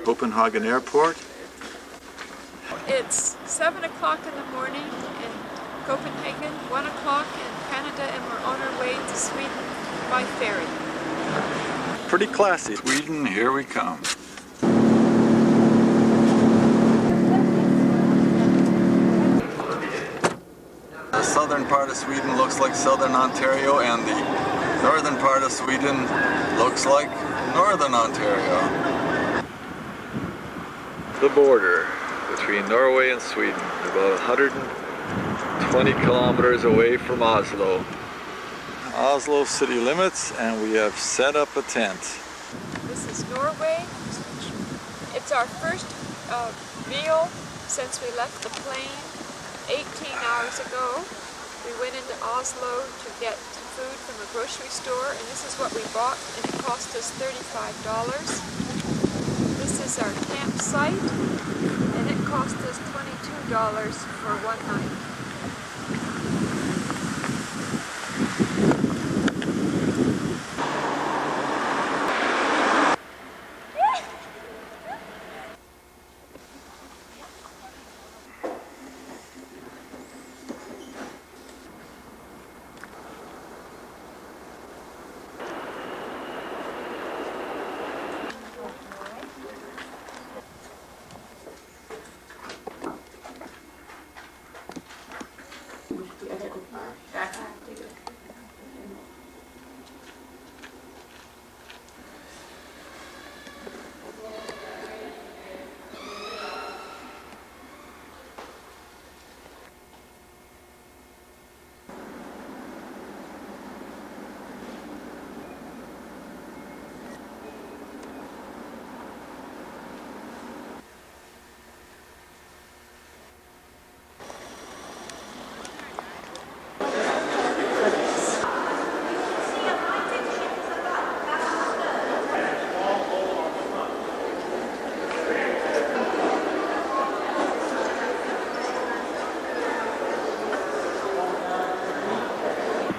Copenhagen Airport. It's 7 o'clock in the morning in Copenhagen, 1 o'clock in Canada, and we're on our way to Sweden by ferry. Pretty classy. Sweden, here we come. The southern part of Sweden looks like southern Ontario, and the northern part of Sweden looks like northern Ontario. The border between Norway and Sweden, about 120 kilometers away from Oslo. Oslo city limits, and we have set up a tent. This is Norway. It's our first meal since we left the plane 18 hours ago. We went into Oslo to get food from a grocery store, and this is what we bought, and it cost us $35. This is our campsite, and it cost us $22 for one night.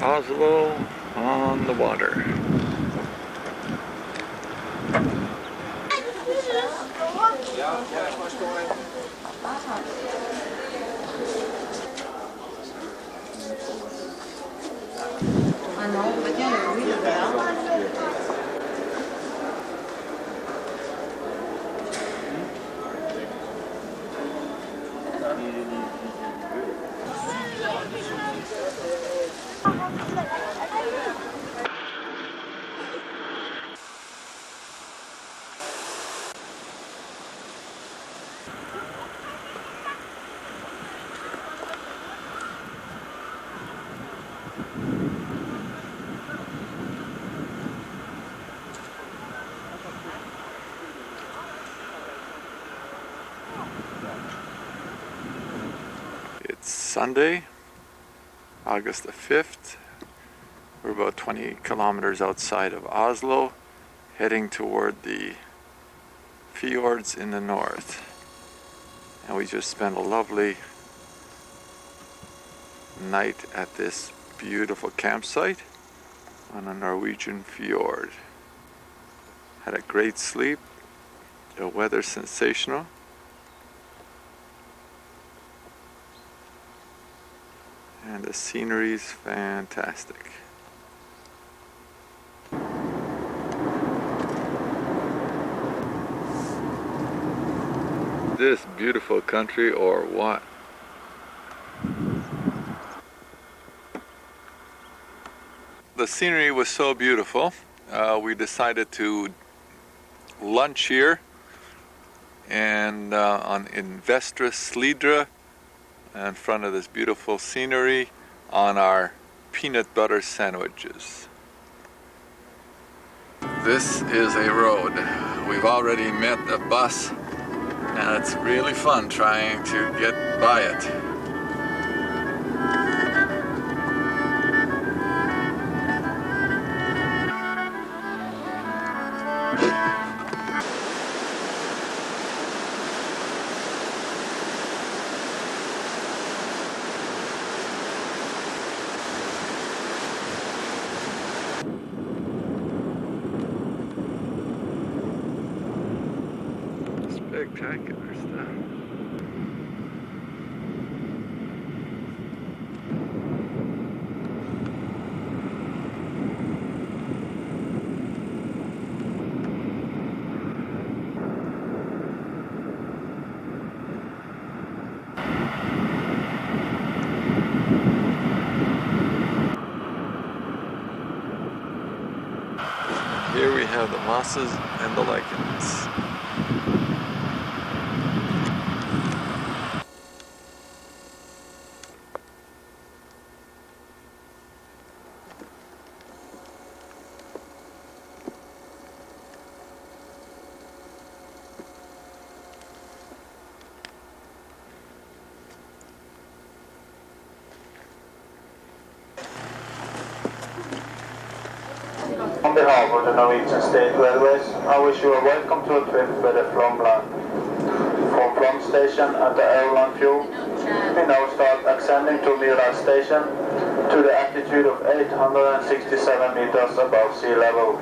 Oslo on the water. It's Sunday, August the 5th. We're about 20 kilometers outside of Oslo, heading toward the fjords in the north. And we just spent a lovely night at this beautiful campsite on a Norwegian fjord. Had a great sleep, the weather's sensational. And the scenery's fantastic. This beautiful country, or what? The scenery was so beautiful, we decided to lunch here and in Vestre Slidre, in front of this beautiful scenery, on our peanut butter sandwiches. This is a road. We've already met a bus, and it's really fun trying to get by it. spectacular stuff. Here we have the mosses and the lichens. On behalf of the Norwegian State Railways, I wish you a welcome to a trip with the Flomland. From Flom Station at the Airland Fuel, we now start ascending to Myra Station to the altitude of 867 meters above sea level.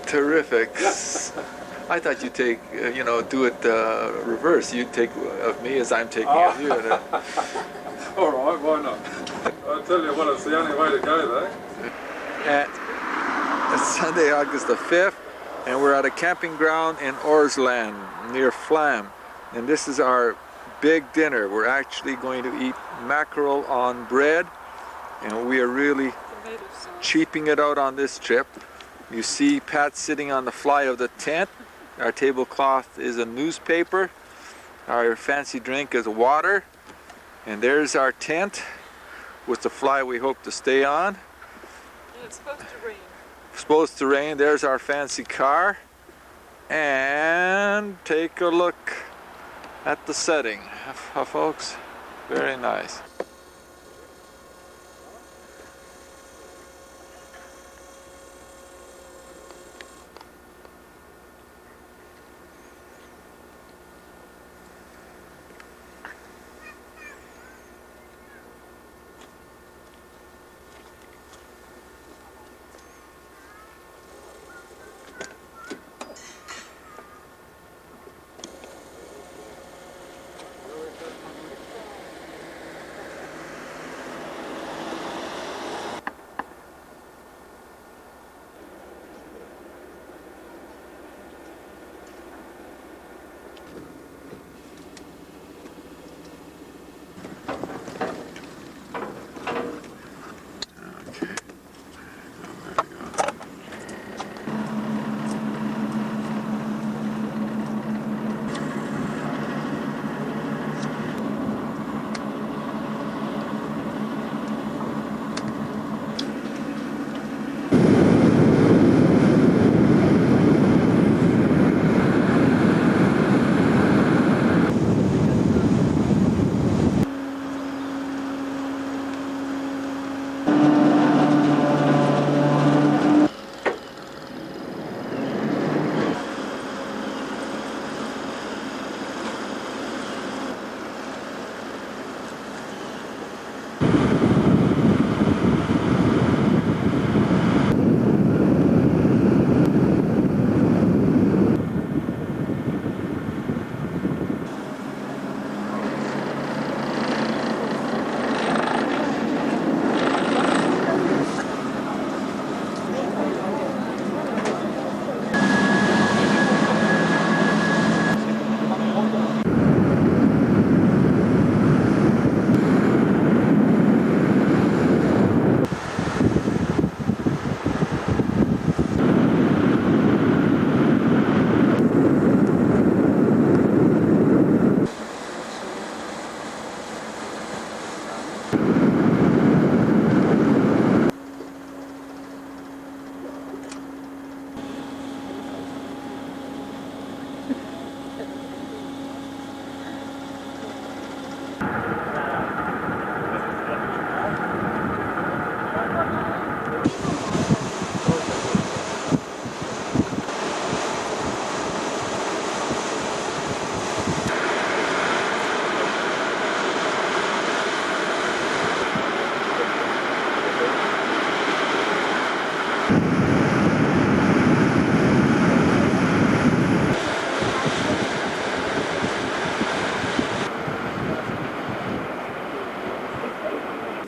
Terrific. I thought you'd take, do it reverse. You'd take of me as I'm taking of you. All right, why not? I'll tell you what, it's the only way to go though. It's Sunday, August the 5th, and we're at a camping ground in Orsland near Flam. And this is our big dinner. We're actually going to eat mackerel on bread, and we are really cheaping it out on this trip. You see Pat sitting on the fly of the tent. Our tablecloth is a newspaper. Our fancy drink is water. And there's our tent with the fly we hope to stay on. And it's supposed to rain. Supposed to rain. There's our fancy car. And take a look at the setting, folks. Very nice.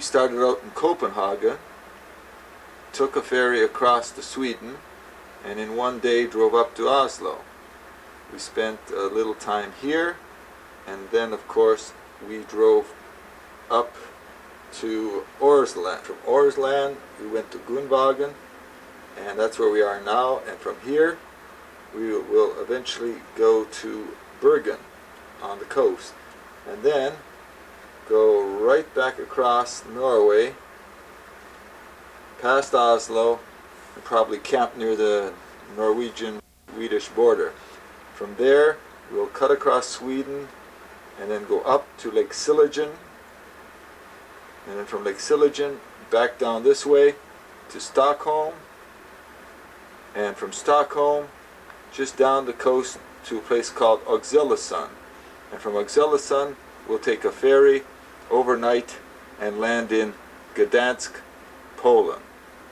started out in Copenhagen, took a ferry across to Sweden, and in one day drove up to Oslo. We spent a little time here, and then of course we drove up to Orsland. From Orsland we went to Gunvagen, and that's where we are now, and from here we will eventually go to Bergen on the coast, and then go right back across Norway, past Oslo, and probably camp near the Norwegian-Swedish border. From there we'll cut across Sweden and then go up to Lake Siljan, and then from Lake Siljan back down this way to Stockholm, and from Stockholm just down the coast to a place called Oxelösund, and from Oxelösund we'll take a ferry overnight and land in Gdansk, Poland.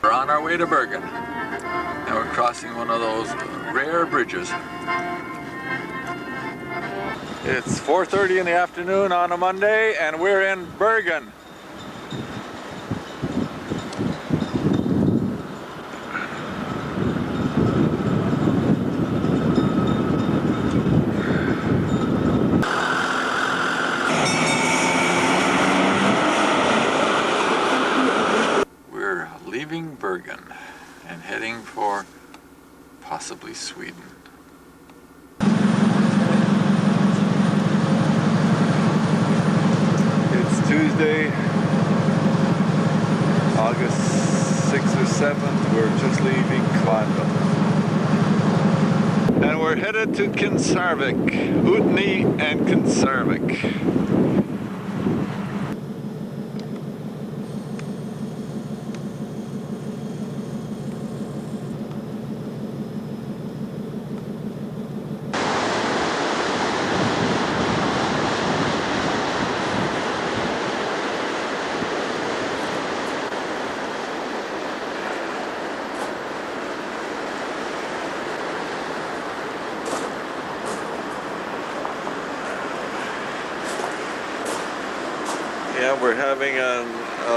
We're on our way to Bergen, and we're crossing one of those rare bridges. It's 4:30 in the afternoon on a Monday, and we're in Bergen. We're leaving Bergen and heading for possibly Sweden. It's Tuesday, August 6th or 7th. We're just leaving Kvarnum. And we're headed to Kinsarvik, Utni and Kinsarvik. Yeah, we're having a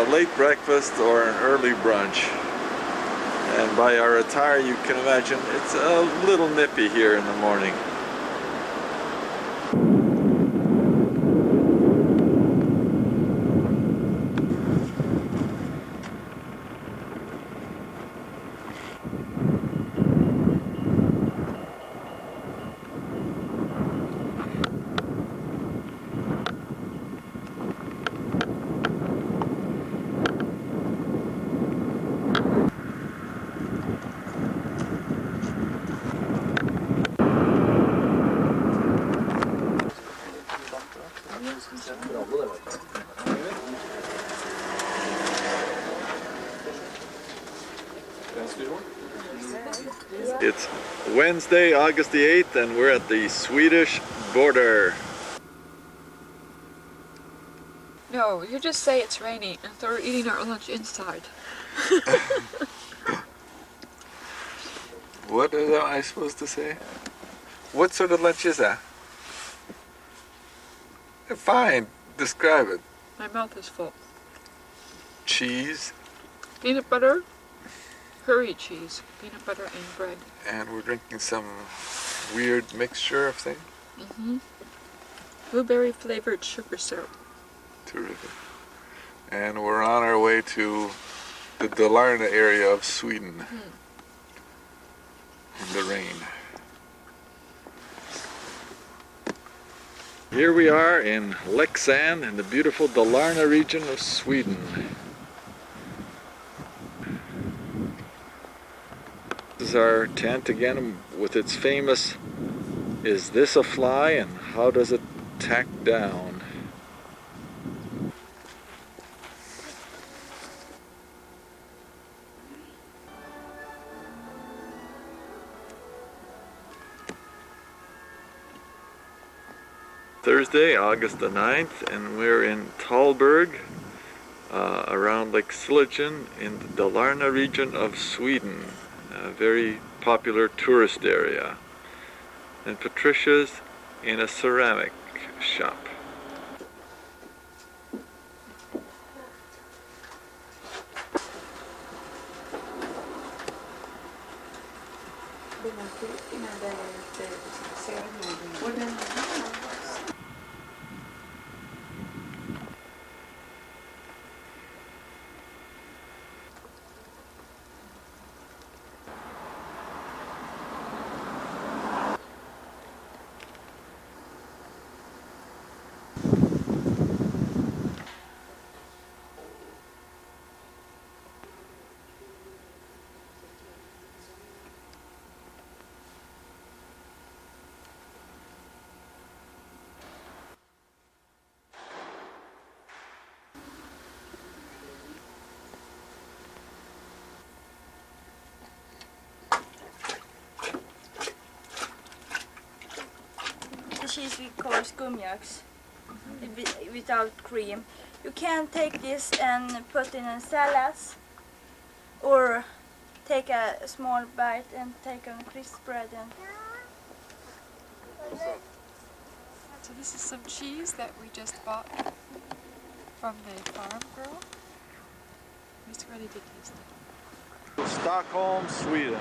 late breakfast or an early brunch. And by our attire, you can imagine it's a little nippy here in the morning. It's Wednesday, August the 8th, and we're at the Swedish border. No, you just say it's raining and so we're eating our lunch inside. What am I supposed to say? What sort of lunch is that? Fine, describe it. My mouth is full. Cheese. Peanut butter, curry cheese, peanut butter and bread. And we're drinking some weird mixture of things. Blueberry flavored sugar syrup. Terrific. And we're on our way to the Dalarna area of Sweden. In the rain. Here we are in Leksand in the beautiful Dalarna region of Sweden. This is our tent again with its famous "Is this a fly and how does it tack down?" Thursday, August the 9th, and we're in Talberg, around Lake Siljan in the Dalarna region of Sweden, a very popular tourist area. And Patricia's in a ceramic shop. cheese we call skumjaks, without cream. You can take this and put in a salad, or take a small bite and take on crisp bread. And So this is some cheese that we just bought from the farm girl. It's ready to taste it. Stockholm, Sweden.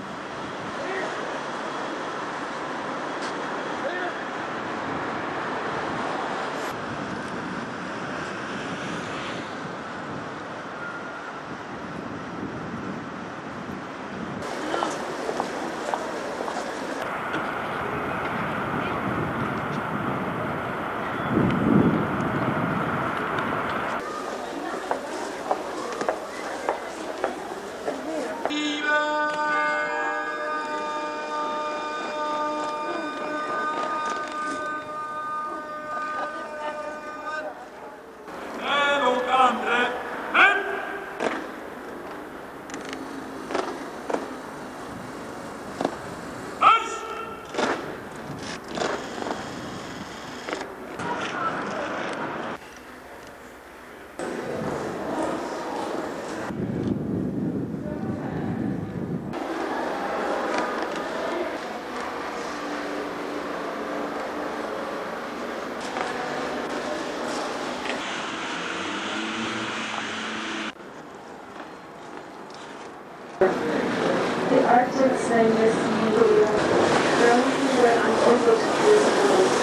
The artist's name is Julia. Currently we're on photos to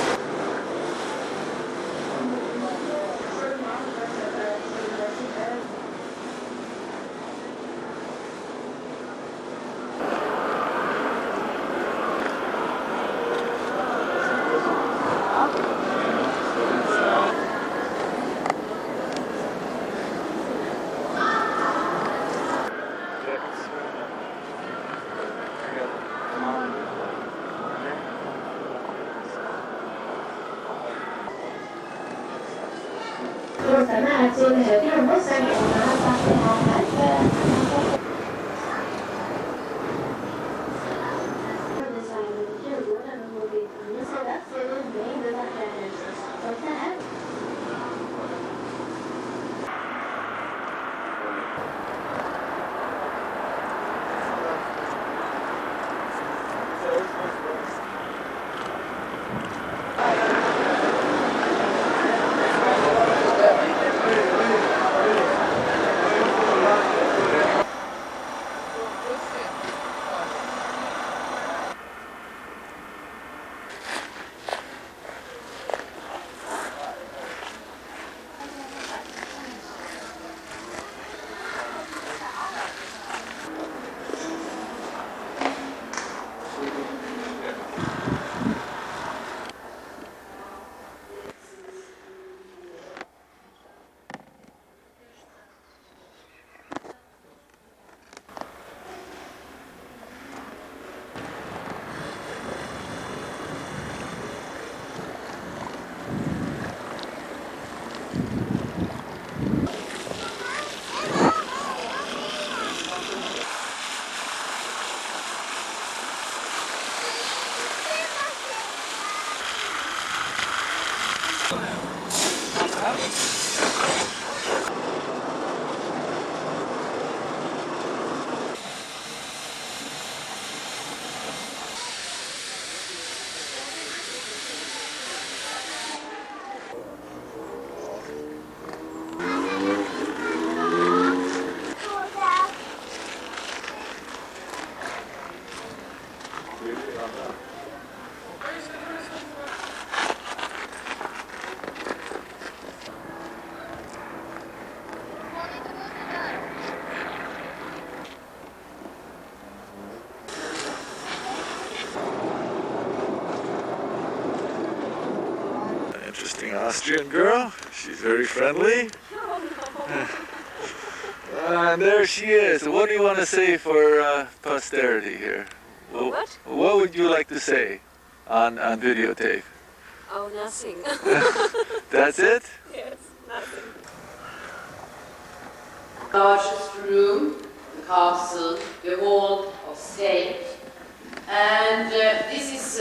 Interesting Austrian girl. She's very friendly. And there she is. What do you want to say for posterity here? What would you like to say on videotape? Oh, nothing. That's it? Yes, nothing. Largest room, the castle, the hall of state. And this is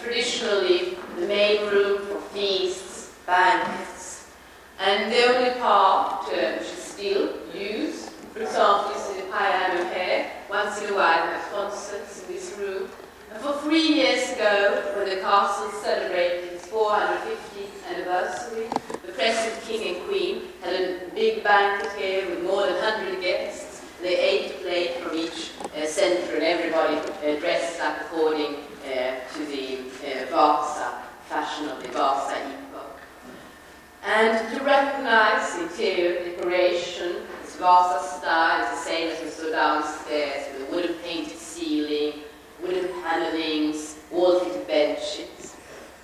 traditionally the the main room for feasts, banquets, and the only part which is still used, for example, is the piano here. Once in a while we have concerts in this room. And for 3 years ago, when the castle celebrated its 450th anniversary, the present king and queen had a big banquet here with more than 100 guests. They ate a plate from each centre, and everybody dressed up according to the Vasa fashion of the Vasa epoch. And to recognize the interior decoration, this Vasa style is the same as we saw downstairs, with a wooden painted ceiling, wooden panelings, wall-fitted benches.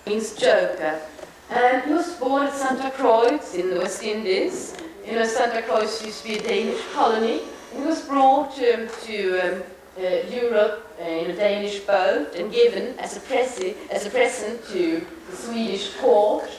Means Joker. And he was born at Santa Cruz in the West Indies. You know, Santa Cruz used to be a Danish colony. And he was brought to Europe in a Danish boat and given as a present to the Swedish court.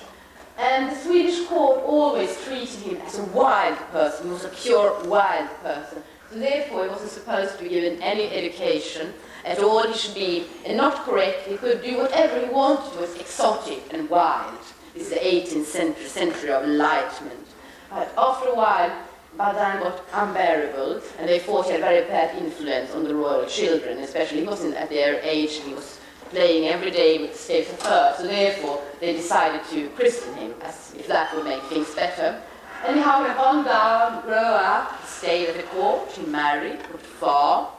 And the Swedish court always treated him as a wild person. He was a pure wild person. So therefore he wasn't supposed to be given any education at all. He should be not correct. He could do whatever he wanted. He was exotic and wild. This is the 18th century of enlightenment. But after a while, Badan got unbearable, and they thought he had very bad influence on the royal children, especially he wasn't at their age, he was playing every day with the state of earth, so therefore they decided to christen him, as if that would make things better. Anyhow, he went down, grew up, stayed at the court, he married, got far,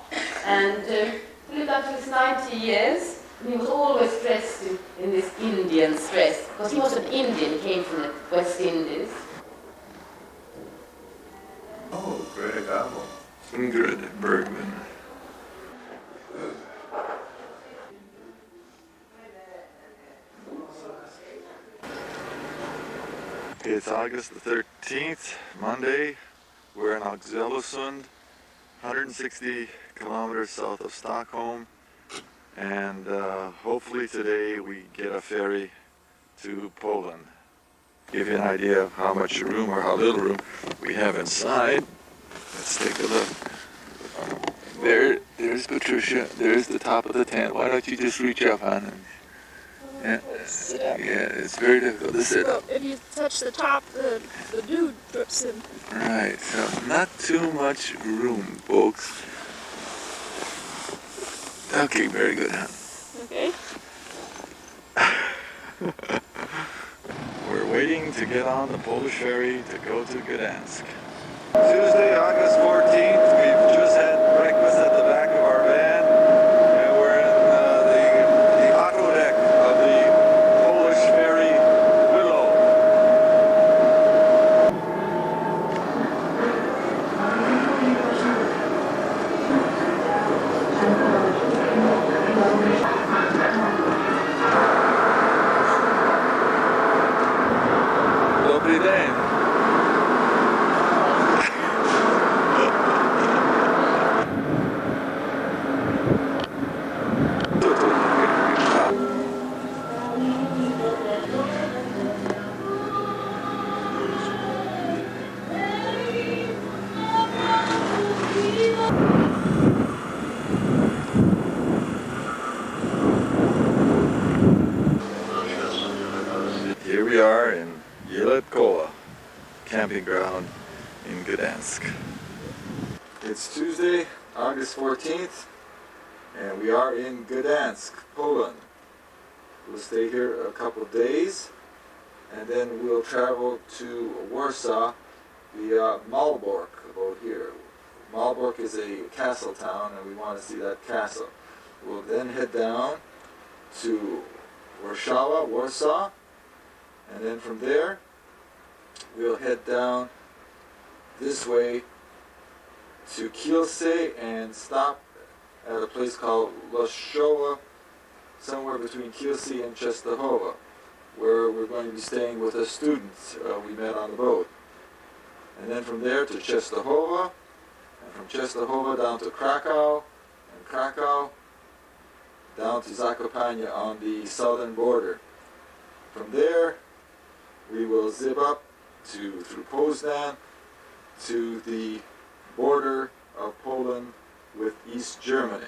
and he lived until his 90 years. And he was always dressed in this Indian dress, because he was an Indian, he came from the West Indies. Oh, Greg Apple. Ingrid Bergman. It's August the 13th, Monday. We're in Oxelösund, 160 kilometers south of Stockholm. And hopefully today we get a ferry to Poland. Give you an idea of how much room or how little room we have inside. Let's take a look. There's Patricia. There's the top of the tent. Why don't you just reach up, hon? Yeah, it's very difficult to sit up. If you touch the top, the dew drips in. Right, so not too much room, folks. Okay, very good, hon. Okay. We're waiting to get on the Polish ferry to go to Gdansk. Tuesday, August 14th, we've just had breakfast at the back of our van, and we're in the auto deck of the Polish ferry Willow. Dobry dzień. Here we are in Kola camping ground in Gdansk. It's Tuesday, August 14th, and we are in Gdansk, Poland. We'll stay here a couple of days, and then we'll travel to Warsaw via Malbork, about here. Malbork is a castle town, and we want to see that castle. We'll then head down to Warsaw, and then from there we'll head down this way to Kielce and stop at a place called Laszowa, somewhere between Kielce and Częstochowa, where we're going to be staying with a student we met on the boat. And then from there to Częstochowa, and from Częstochowa down to Krakow, and Krakow down to Zakopane on the southern border. From there we will zip up through Poznan to the border of Poland with East Germany.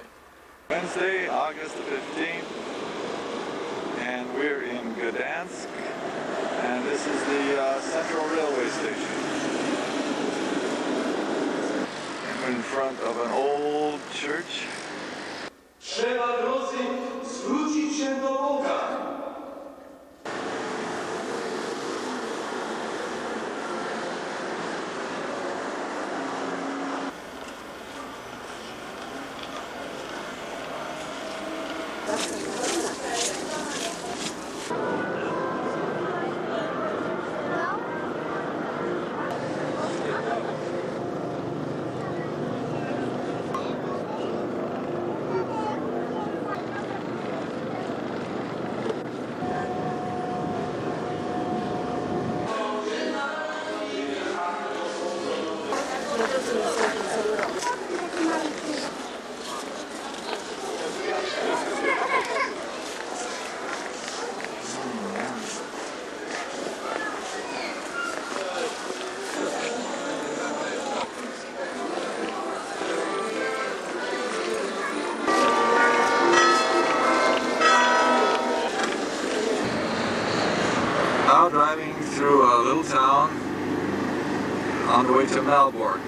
Wednesday, August 15th, and we're in Gdansk, and this is the Central Railway Station. We're in front of an old church. Trzeba, drodzy, zwrócić się do Boga. Now driving through a little town on the way to Malbork.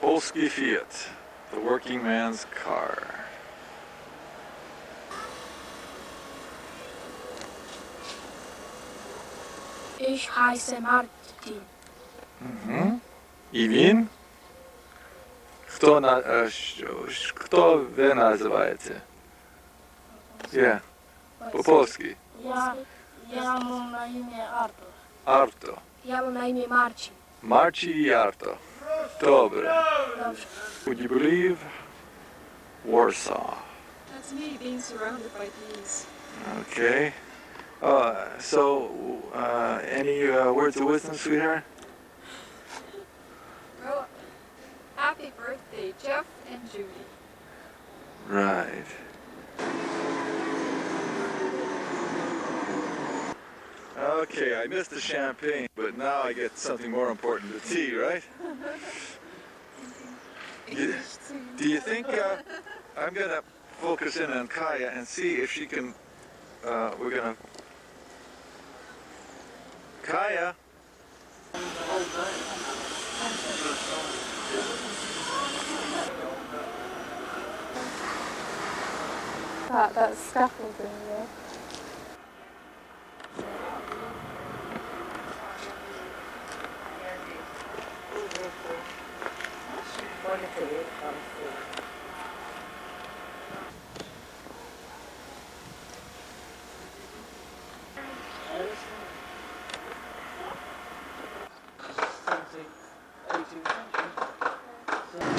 Polski Fiat, the working man's car. Ich heiße Martin. И він? Хто ви називаєте? Yeah. По-польськи. Ja mam na imię Artur. Arto. Ja mam na imię Marcin. Marci i Arto. Добре. Dobrze. Would you believe? Warsaw. That's me being surrounded by bees. Okay. Any words of wisdom, sweetheart? Well, happy birthday, Jeff and Judy. Right. Okay, I missed the champagne, but now I get something more important, the tea, right? Do you think I'm gonna focus in on Kaya and see if she can, we're gonna, Kaya? That scaffolding there.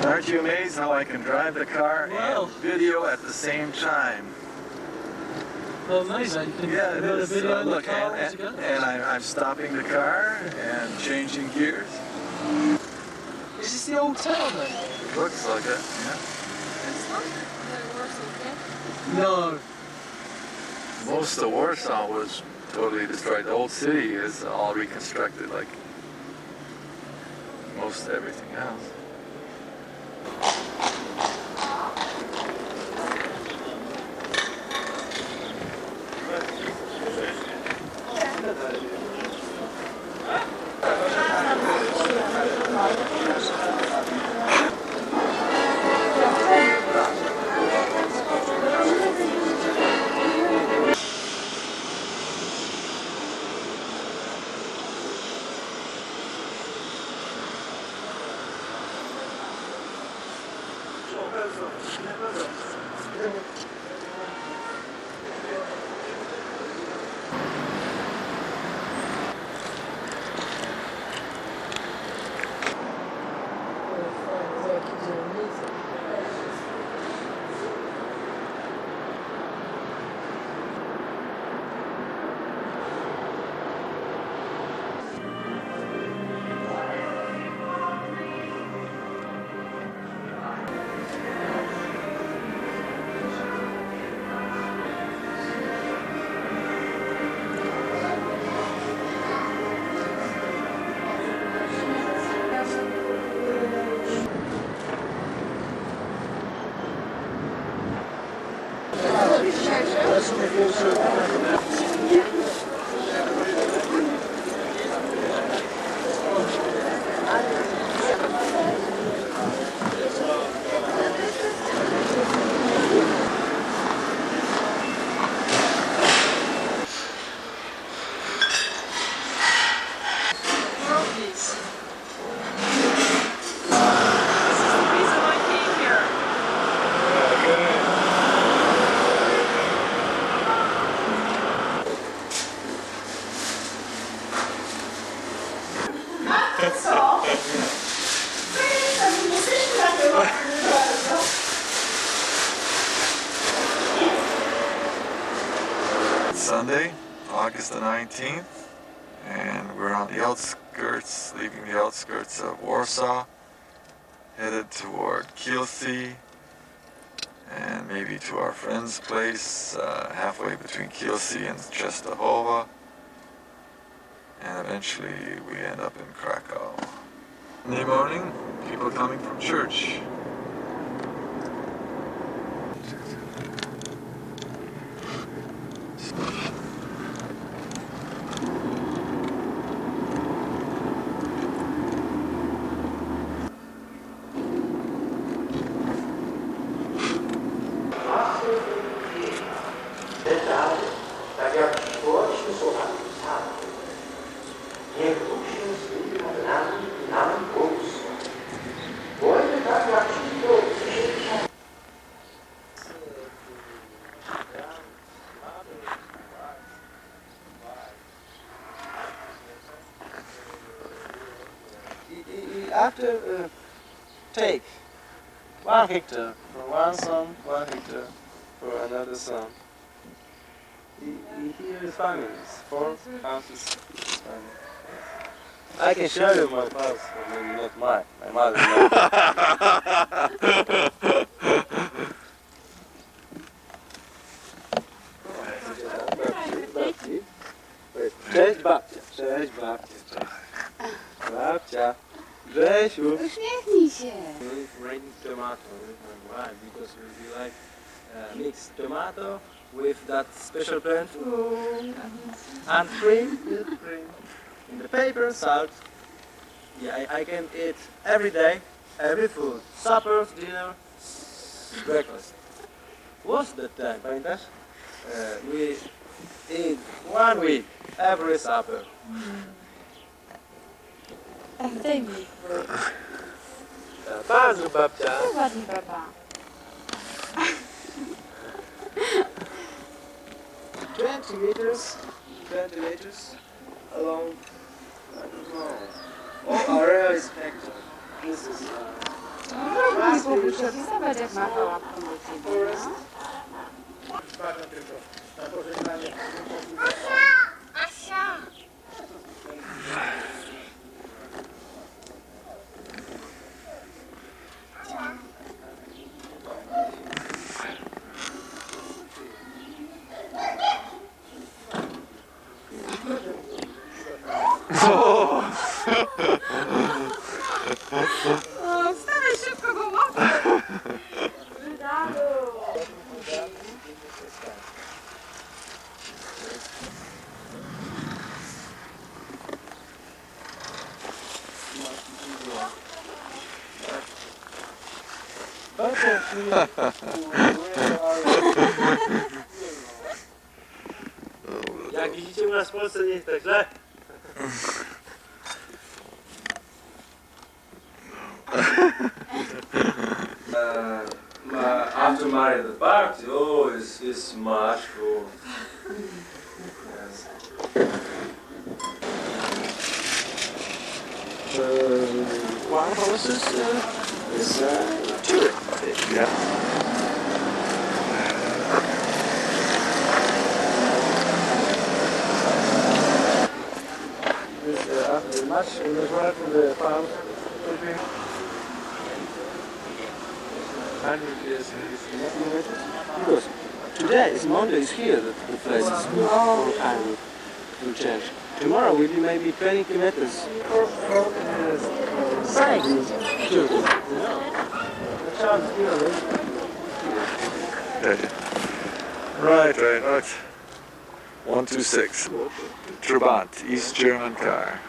Aren't you amazed how I can drive the car and video at the same time? Oh, amazing. Yeah, it is. Video in the Look, car and together. I'm stopping the car and changing gears. Is this the old town then? Looks like it, yeah. No. Most of Warsaw was totally destroyed. The old city is all reconstructed like most everything else. Sunday, August the 19th, and we're on the outskirts, leaving the outskirts of Warsaw, headed toward Kielce, and maybe to our friend's place, halfway between Kielce and Częstochowa, and eventually we end up in Krakow. In the morning, people coming from church. After take 1 hectare for one son, 1 hectare for another son. Here is families, 4 houses. I can show you my house, but maybe not mine. My mother. Cześć babcia, cześć babcia. Babcia. Grzesiu. Uśmiechnij się. Raining tomato. Why? Because we like mixed tomato with that special plant and cream. Cream. In the paper, salt. Yeah, I can eat every day, every food. Supper, dinner, breakfast. What's that time, pamiętasz? We eat 1 week, every supper. Daj mi. Bardzo babcia. Ładnie, baba. 20 meters along, I don't know. All area is hectare. This is Nie popuszczę, zobacz jak mapa łapką do ciebie, forest. Asia! Wstawaj szybko, bo mokro. Jak widzicie, u nas w Polsce nie jest tak źle. After married the party, oh, it's much cool. Yes. One house is two. Yeah. After much work from the farm, because today is Monday is here, the place is good for time to change. Tomorrow will be maybe 20 kilometers. Sure. Right. 126. Trabant, East German car.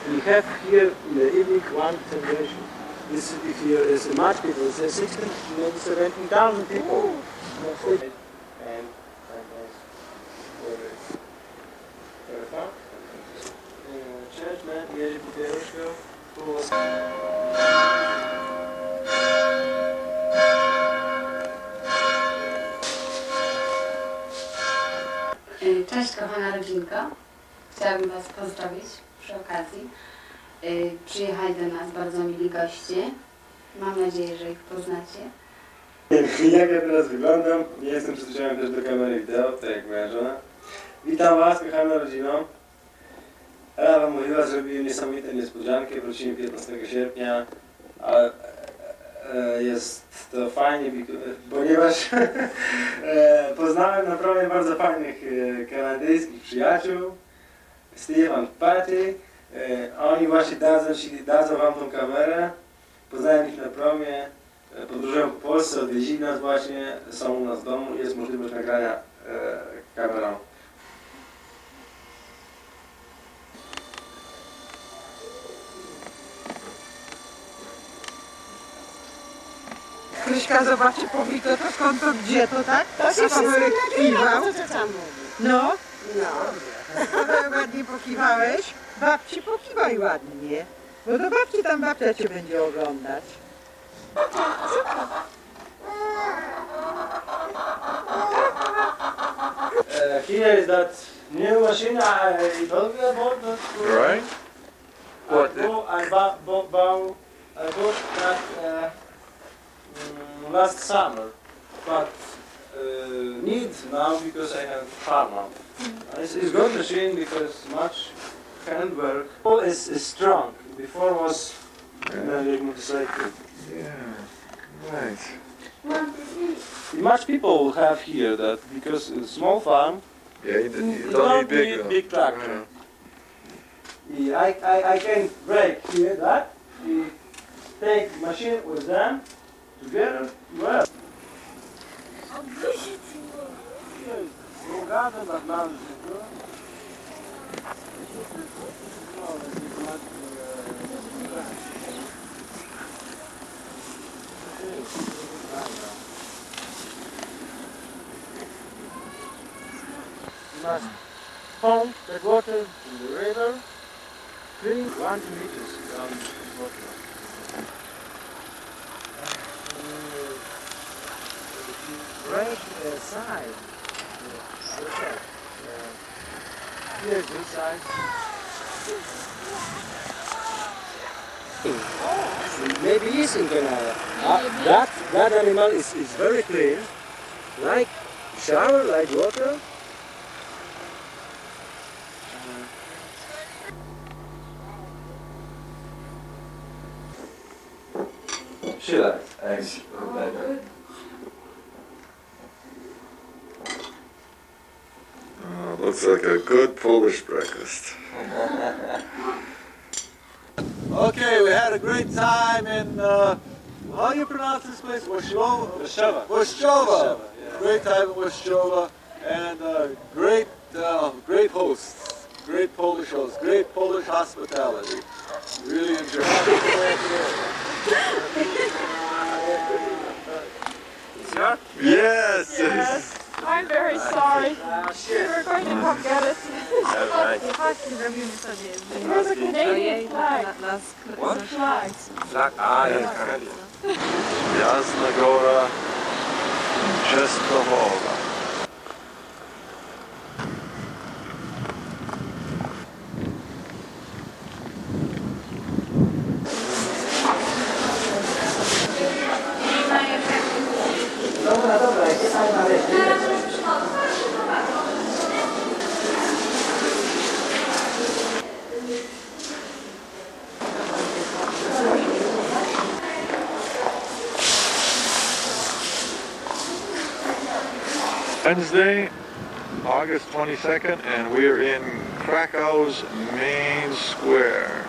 We have here in the evening one celebration. This city here is much people. It's 16, maybe 17,000 people. And very fun. Churchman, Jerzy Budereczko, who was... Cześć kochana rodzinko. Chciałabym Was pozdrowić przy okazji. Przyjechali do nas bardzo mili goście. Mam nadzieję, że ich poznacie. Jak ja teraz wyglądam? Nie jestem przyzwyczajony też do kamery wideo, tak jak moja żona. Witam Was, kochana rodzino. Ela Wam mówiła, zrobiłem niesamowitą niespodziankę. Wrócimy 15 sierpnia, ale jest to fajnie, ponieważ poznałem naprawdę bardzo fajnych kanadyjskich przyjaciół. Steve and Patty. Oni właśnie dadzą Wam tą kamerę. Poznałem ich na promie. Podróżują po Polsce, odwiedzili nas właśnie, są u nas w domu i jest możliwość nagrania kamerą. Kryśka, zobaczcie, powie to skąd to, gdzie to, tak? To się wszystko kiwał. No? No. Ładnie pokiwałeś. Babci pokiwaj ładnie. Bo do babci tam babcia Cię będzie oglądać. Here is that new machine I told you about. Right? What? I bought that last summer, but need now because I have farm now. It's good machine because much handwork. Is strong. Before was motorcycle. Yeah. Nice. Much people have here that because it's small farm. Yeah, you don't need big tractor. Yeah, I can break here that. You take machine with them together. Well. You must pump that water in the river, drink 1 to 2 meters down the water. Break the side. Here's this side. Maybe he's in Canada. That animal is very clean, like shower, like water. She likes eggs. Oh, looks like a good Polish breakfast. Okay, we had a great time in, how do you pronounce this place? Waszczowa. Waszczowa. Yeah. Great time in Waszczowa, and great hosts, great Polish hosts, great Polish hospitality. Really enjoyed it. Yes! Yes. I'm very sorry. We're going to come get it. Here's a Canadian flag. What? Flags. Flag? Ah, yeah, Canadian. Jasna Gora, Częstochowa. Wednesday, August 22nd, and we're in Krakow's main square.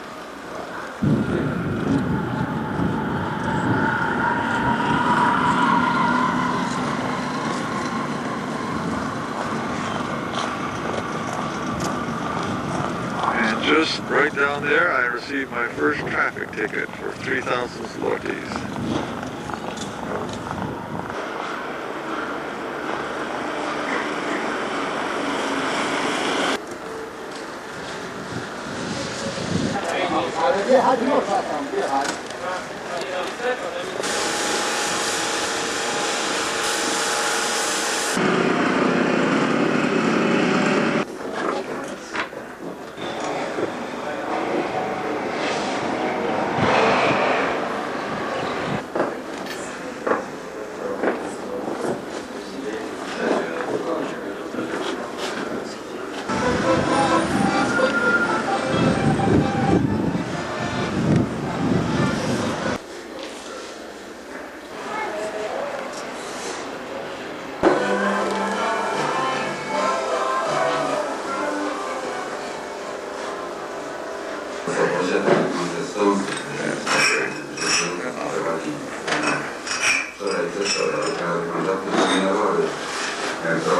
And just right down there, I received my first traffic ticket for 3,000 zlotys.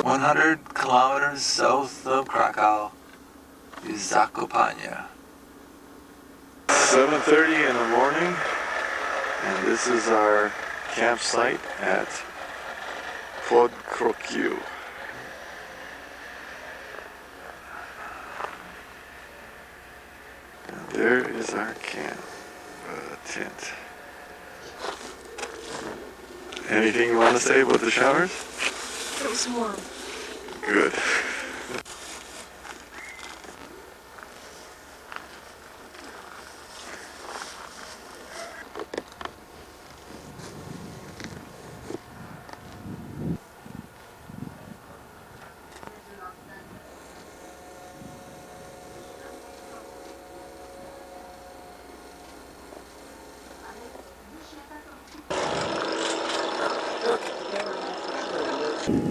One 100 kilometers south of Krakow is Zakopane. 7:30 in the morning, and this is our campsite at Podkrokiu. And there is our camp tent. Anything you want to say about the showers? It was warm. Good.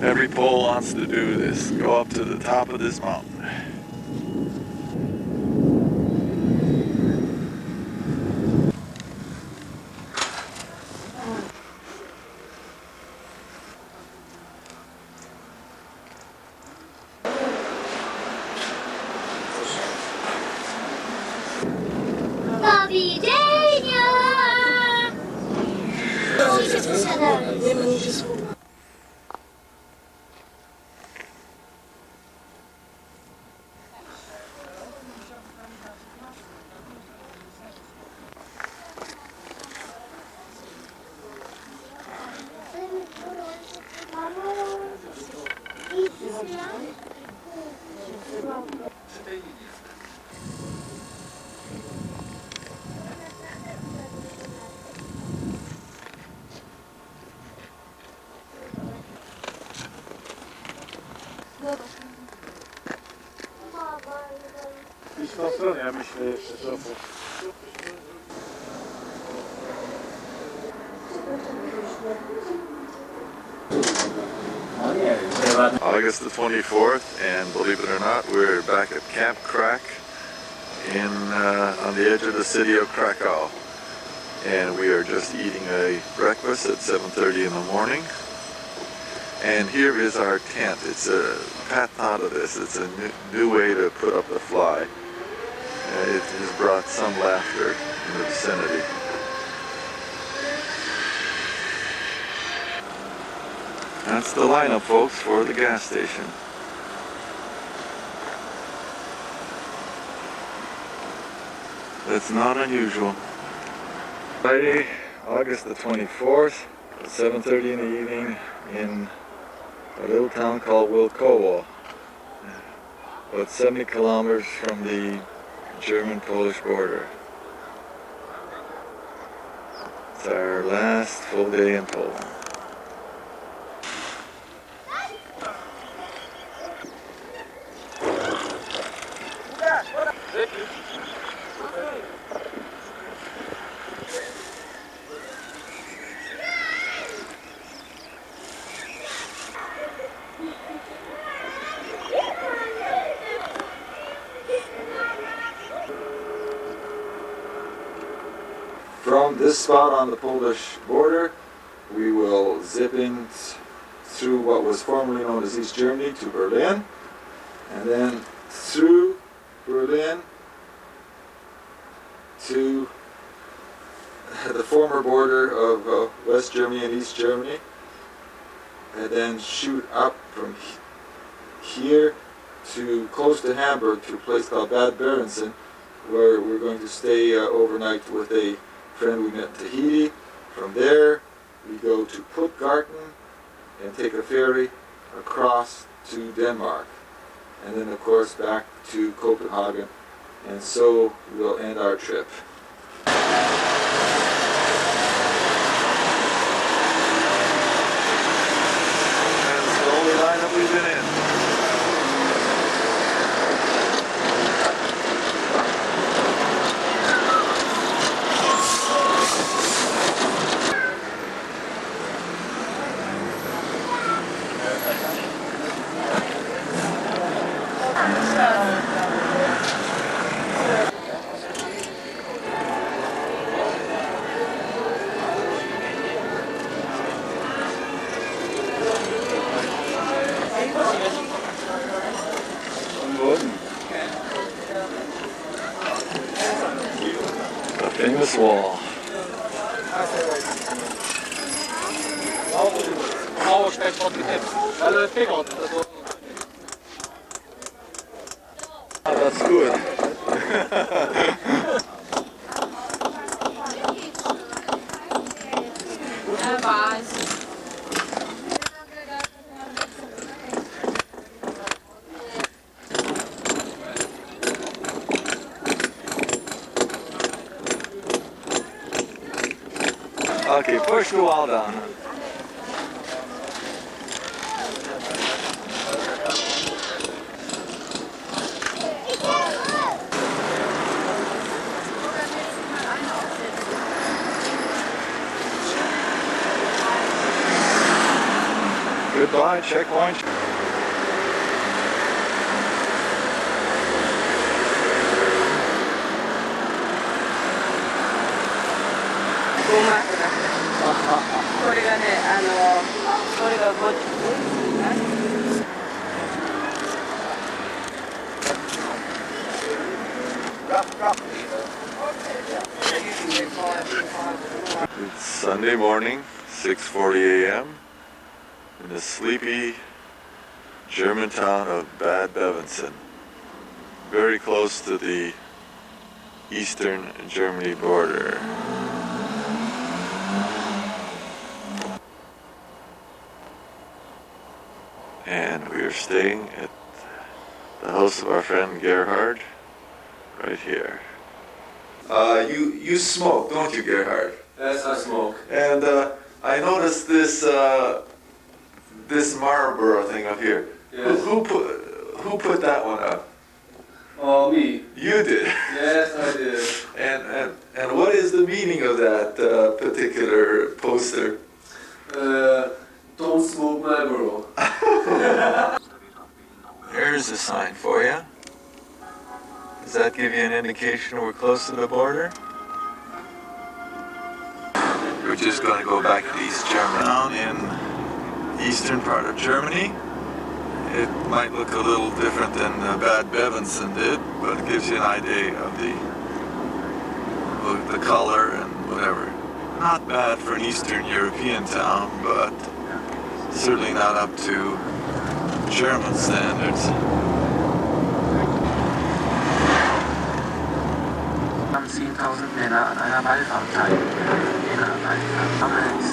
Every Pole wants to do this, go up to the top of this mountain. Do widzenia! I z tą stronę, ja myślę jeszcze, że August the 24th, and believe it or not, we're back at Camp Krak on the edge of the city of Krakow. And we are just eating a breakfast at 7:30 in the morning. And here is our tent. It's a Pat thought of this. It's a new way to put up the fly. It has brought some laughter in the vicinity. That's the lineup, folks, for the gas station. That's not unusual. Friday, August the 24th, 7:30 in the evening in a little town called Wilkowo, about 70 kilometers from the German-Polish border. It's our last full day in Poland. this spot on the Polish border, we will zip in through what was formerly known as East Germany to Berlin, and then through Berlin to the former border of West Germany and East Germany, and then shoot up from here to close to Hamburg to a place called Bad Berensen, where we're going to stay overnight with a friend we met in Tahiti. From there we go to Puttgarten and take a ferry across to Denmark, and then of course back to Copenhagen, and so we'll end our trip. That's the only lineup we've been in. The famous wall. Oh, that's good. Okay, push the wall down. Goodbye, checkpoint. It's Sunday morning, 6:40 a.m. in the sleepy German town of Bad Bevensen, very close to the eastern Germany border. And we are staying at the house of our friend Gerhard, right here. You smoke, don't you, Gerhard? Yes, I smoke. And I noticed this this Marlboro thing up here. Yes. Who put that one up? Oh, me. You did. Yes, I did. And what is the meaning of that particular poster? Don't smoke Marlboro. There's a sign for you. Does that give you an indication we're close to the border? We're just going to go back to East Germany in the eastern part of Germany. It might look a little different than Bad Bevensen did, but it gives you an idea of the color and whatever. Not bad for an Eastern European town, but certainly not up to German standards.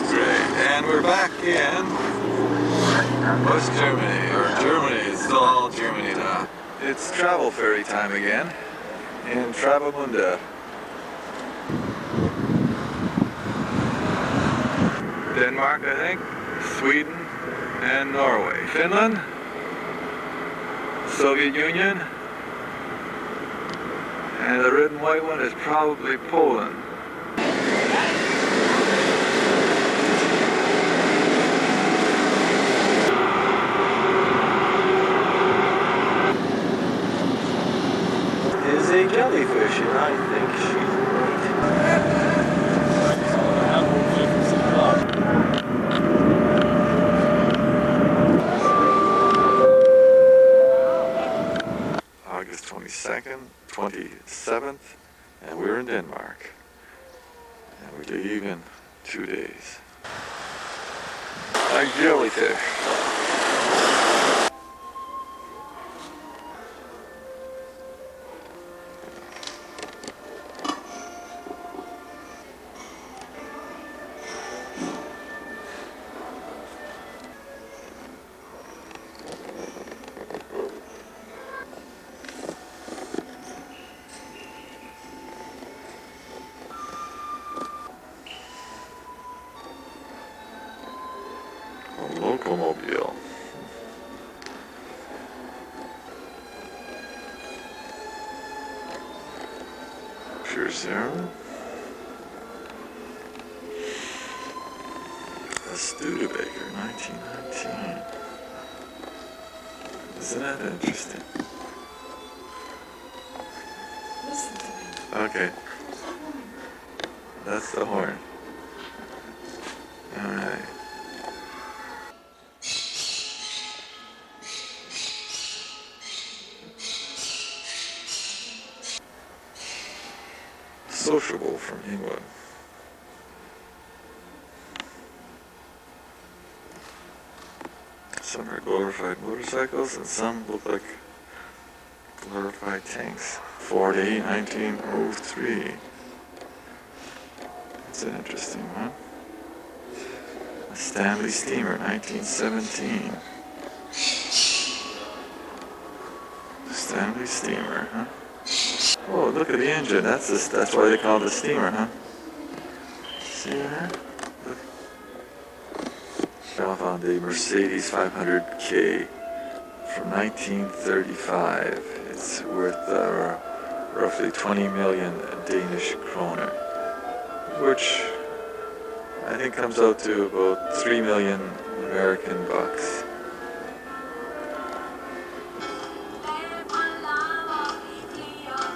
Great, and we're back in West Germany, or Germany. It's still all Germany now. It's travel ferry time again in Travemünde. Denmark, I think, Sweden, and Norway. Finland, Soviet Union, and the red and white one is probably Poland. Is a jellyfish, and I think she's right. Denmark. And we leave in 2 days. Like jellyfish. A locomobile. Sure, Sarah. A Studebaker, 1919. Isn't that interesting? Listen to me. Okay. That's the horn. Alright. Sociable from England. Some are glorified motorcycles and some look like glorified tanks. Ford A, 1903. That's an interesting one. A Stanley steamer, 1917. Stanley steamer, huh? Oh, look at the engine. That's why they call it a steamer, huh? See that? Look. I found a Mercedes 500K from 1935. It's worth roughly 20 million Danish kroner, which I think comes out to about 3 million American bucks.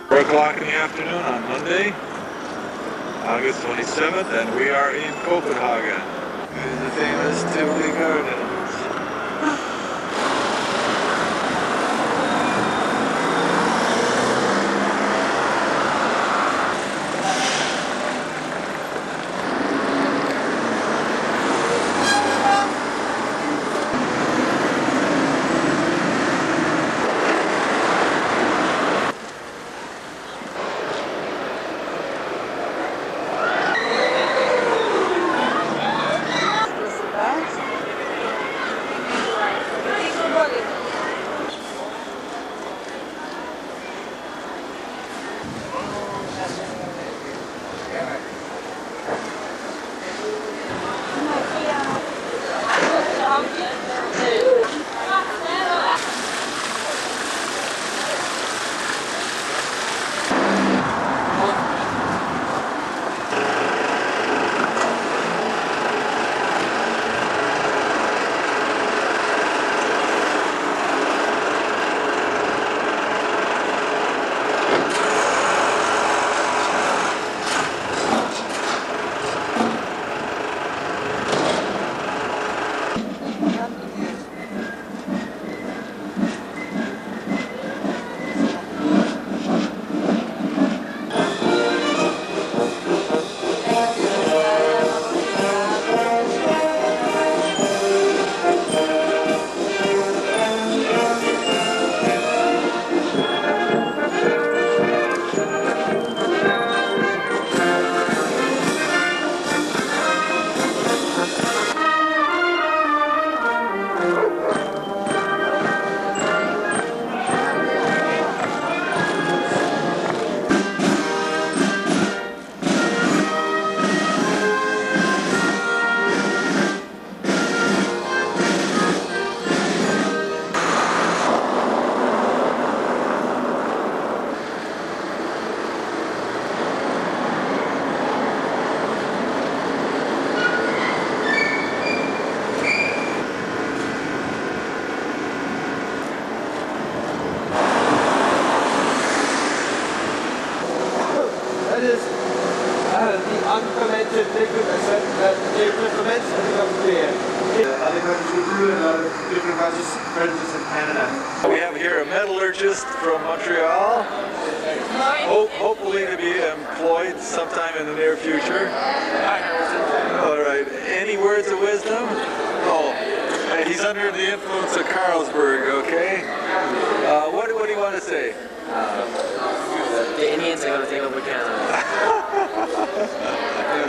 Four o'clock in the afternoon on Monday, August 27th, and we are in Copenhagen, in the famous Tivoli Gardens. crew and different branches in Canada. We have here a metallurgist from Montreal, hopefully to be employed sometime in the near future. All right, any words of wisdom? Oh, he's under the influence of Carlsberg, okay? What do you want to say? The Indians are going to take over Canada.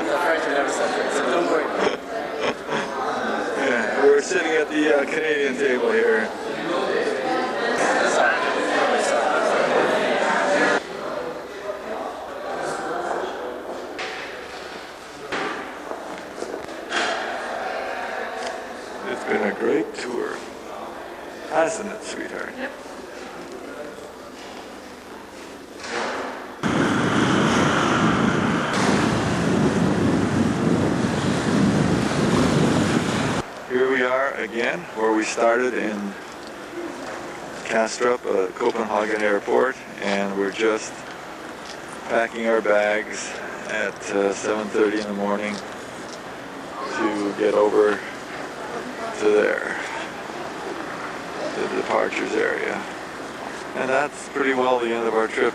The French will never separate, so don't worry. Yeah, we're sitting at the Canadian table here. It's been a great tour, hasn't it, sweetheart? Yep. Here we are again, where we started in Kastrup, Copenhagen Airport, and we're just packing our bags at 7:30 in the morning to get over to there, the departures area. And that's pretty well the end of our trip.